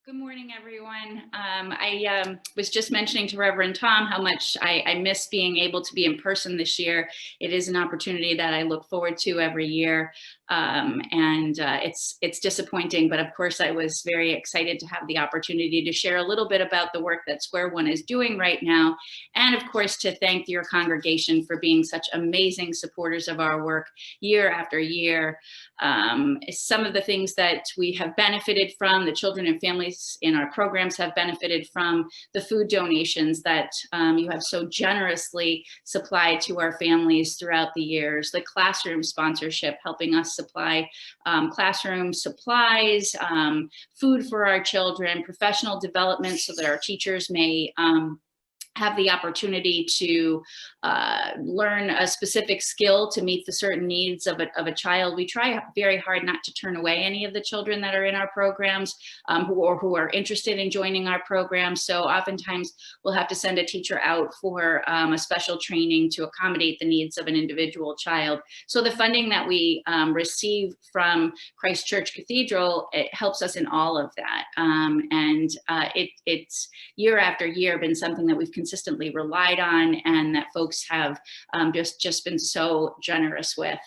Good morning, everyone. I was just mentioning to Reverend Tom how much I miss being able to be in person this year. It is an opportunity that I look forward to every year, and it's disappointing, but of course I was very excited to have the opportunity to share a little bit about the work that Square One is doing right now, and of course to thank your congregation for being such amazing supporters of our work year after year. Some of the things that we have benefited from, the children and families in our programs have benefited from the food donations that you have so generously supplied to our families throughout the years, the classroom sponsorship, helping us supply classroom supplies, food for our children, professional development so that our teachers may have the opportunity to learn a specific skill to meet the certain needs of a child. We try very hard not to turn away any of the children that are in our programs who are interested in joining our programs. So oftentimes we'll have to send a teacher out for a special training to accommodate the needs of an individual child. So the funding that we receive from Christ Church Cathedral, it helps us in all of that. It's year after year been something that we've consistently relied on and that folks have just been so generous with.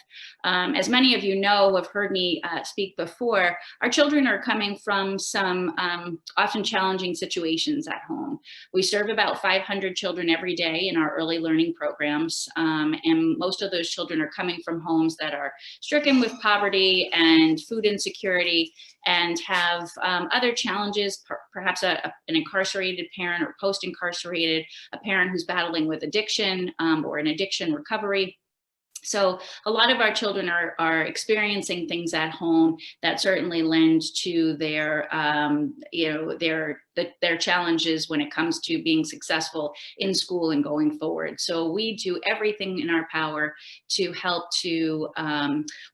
As many of you know who have heard me speak before, our children are coming from some often challenging situations at home. We serve about 500 children every day in our early learning programs, and most of those children are coming from homes that are stricken with poverty and food insecurity and have other challenges, perhaps an incarcerated parent or post-incarcerated, a parent who's battling with addiction or an addiction recovery. So a lot of our children are experiencing things at home that certainly lend to their, their challenges when it comes to being successful in school and going forward. So we do everything in our power to help to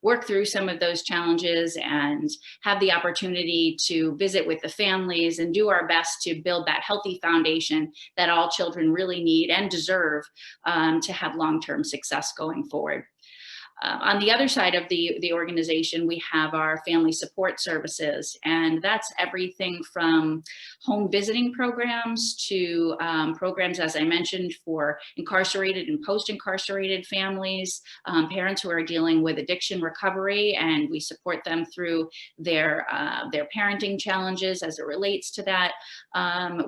work through some of those challenges and have the opportunity to visit with the families and do our best to build that healthy foundation that all children really need and deserve to have long-term success going forward. On the other side of the organization, we have our family support services, and that's everything from home visiting programs to programs, as I mentioned, for incarcerated and post-incarcerated families, parents who are dealing with addiction recovery, and we support them through their parenting challenges as it relates to that.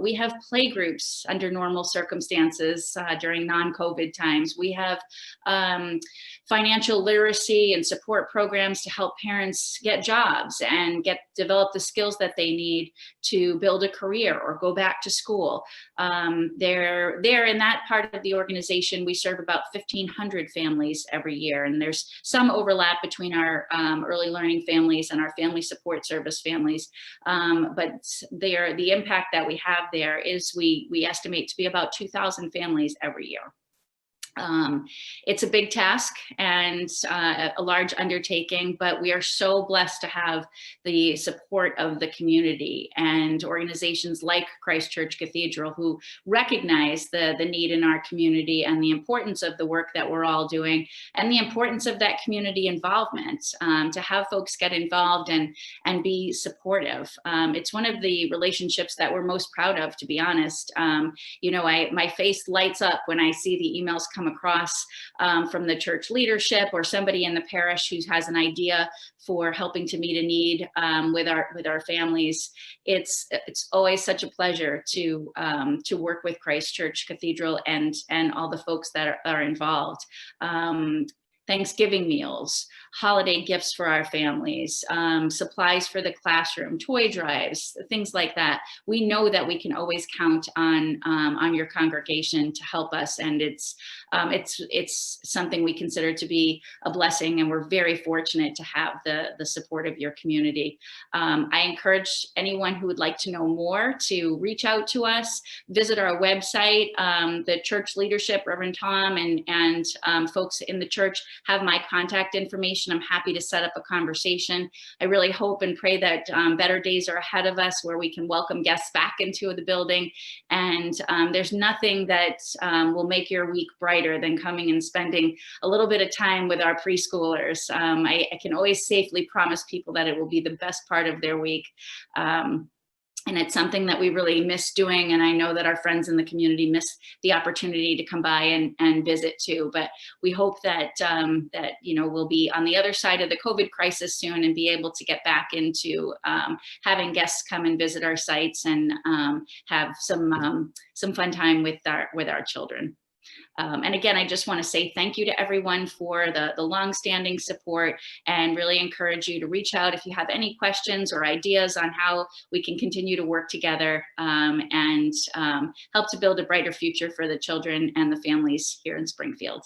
We have play groups under normal circumstances during non-COVID times. We have financial literacy and support programs to help parents get jobs and develop the skills that they need to build a career or go back to school. There in that part of the organization, we serve about 1,500 families every year, and there's some overlap between our early learning families and our family support service families. But the impact that we have there is we estimate to be about 2,000 families every year. It's a big task and a large undertaking, but we are so blessed to have the support of the community and organizations like Christ Church Cathedral who recognize the need in our community and the importance of the work that we're all doing and the importance of that community involvement, to have folks get involved and be supportive. It's one of the relationships that we're most proud of, to be honest. My face lights up when I see the emails come across from the church leadership or somebody in the parish who has an idea for helping to meet a need with our families. It's always such a pleasure to work with Christ Church Cathedral and all the folks that are involved. Thanksgiving meals, holiday gifts for our families, supplies for the classroom, toy drives, things like that. We know that we can always count on your congregation to help us, and it's something we consider to be a blessing, and we're very fortunate to have the support of your community. I encourage anyone who would like to know more to reach out to us, visit our website. The church leadership, Reverend Tom and folks in the church have my contact information. I'm happy to set up a conversation. I really hope and pray that better days are ahead of us where we can welcome guests back into the building. And there's nothing that will make your week brighter than coming and spending a little bit of time with our preschoolers. I can always safely promise people that it will be the best part of their week. And it's something that we really miss doing. And I know that our friends in the community miss the opportunity to come by and visit too. But we hope that we'll be on the other side of the COVID crisis soon and be able to get back into having guests come and visit our sites and have some fun time with our children. And again, I just want to say thank you to everyone for the longstanding support, and really encourage you to reach out if you have any questions or ideas on how we can continue to work together and help to build a brighter future for the children and the families here in Springfield.